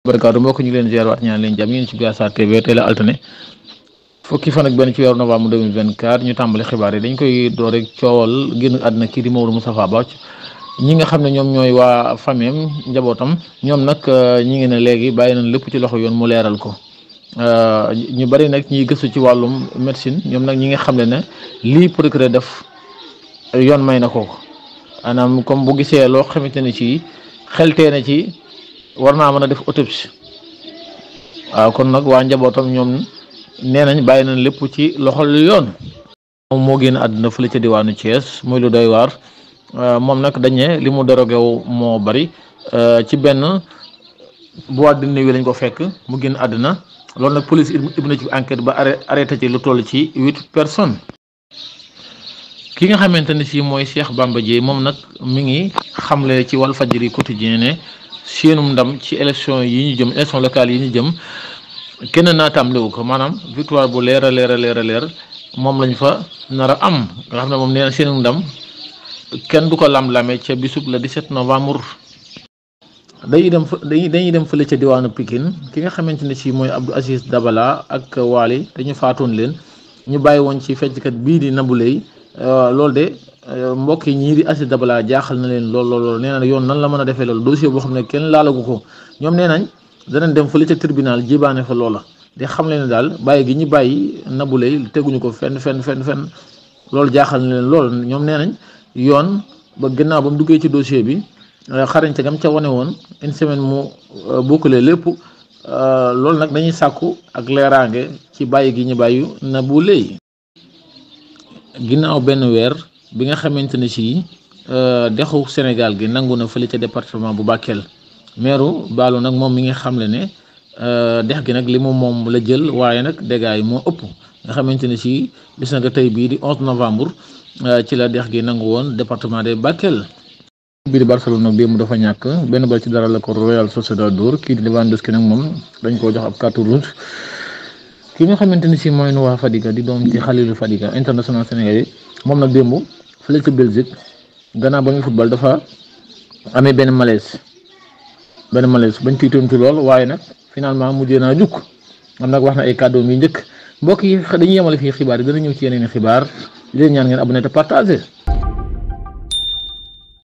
barkaatu mbokk ñu leen ziar waat ñaan leen jàmm yéen ci Biassa TV tey la altine fukki fan ak benn ci weeru novembre 2024 ñu tàmbali xibaar yi dañ koy door rek coowal génn àdduna kii di Mamadou Moustapha Ba ñi nga xam ne ñoom ñooy waa famille njabootam ñoom nag ñi ngi ne léegi bàyyi nañ lépp ci loxo yoon mu leeral ko ñu bari nag ñiy gëstu ci wàllum médecine ñoom nag ñi nga xam ne lii procureur def yoon may na ko maanaam comme bu gisee loo xamante ne ci xeltee na ci war naa mën a def autopsie waaw kon nag waa njabootam ñoom nee nañ bàyyi nañ lépp ci loxol yoon. moom moo génn àdduna fële ca diwaanu Thiès muy lu doy waar moom nag dañ ne li mu dorogew moo bari ci benn boîte de nuit lañ ko fekk mu génn àdduna loolu nag police ibbi na ci enquête ba arrêté ci lu toll ci 8 personnes. ki nga xamante ne si mooy Cheikh Bamba Dièye moom nag mi ngi xamle ci Walfadjri quotidien ne seenum ndam ci élection yi ñu jëm élection locale yi ñu jëm kenn naataamlewu ko maanaam victoire bu leer a leer moom lañ fa nar a am nga xam ne moom nee na seenum ndam kenn du ko lam-lame ca bisub le 17 novembre. dañuy dem fële ca diwaanu Pikine ki nga xamante ne si mooy Abdou Aziz Dabala ak Waly dañu faatoon leen ñu bàyyi woon ci fecckat bii di Nabou Leye loolu de mbokk yi ñii di Aziz Dabala jaaxal na leen lool nee na yoon nan la mën a defee loolu dossier boo xam ne kenn laalagu ko ñoom nee nañ danañ dem fële ca tribunal jibaane fa loola di xam leen ne daal bàyyi gi ñu bàyyi Nabou Leye teguñu ko fenn loolu jaaxal na leen lool ñoom nee nañ yoon ba gannaaw ba mu duggee ci dossier bi xarañte gam ca wane woon une semaine mu boucler lépp loolu nag dañuy sàkku ak leeraange ci bàyyi gi ñu bàyyi Nabou Leye ginnaaw benn weer bi nga xamante ne si dexu Sénégal gi nangu na fële ca département bu Bakel meeru Baalu nag moom mi nga xamle ne dex gi nag li mu moom la jël waaye nag dégâts yi moo ëpp nga xamante ne si bis na nga tey bii di 11 novembre ci la dex gi nangu woon département de Bakel. biir Barcelone nag démb dafa ñàkk benn bal ci dara la ko Real Sociedad dóor kii di Lewandowski nag moom dañ koo jox ab carte rouge ki nga xamante ni si mooy Noah Fadiga di doom ci Khalilou Fadiga international sénégalais moom nag démb fële ca Belgique gannaaw ba muy football dafa amee benn malaise bañ tiitoon ci lool waaye nag finalement mujjee naa jukk am nag wax na ay kàddoom yu njëkk mbokk yi dañuy yemale fii xibaar yi dana ñëw ci yeneen i xibaar di leen ñaan ngeen abonné te partagé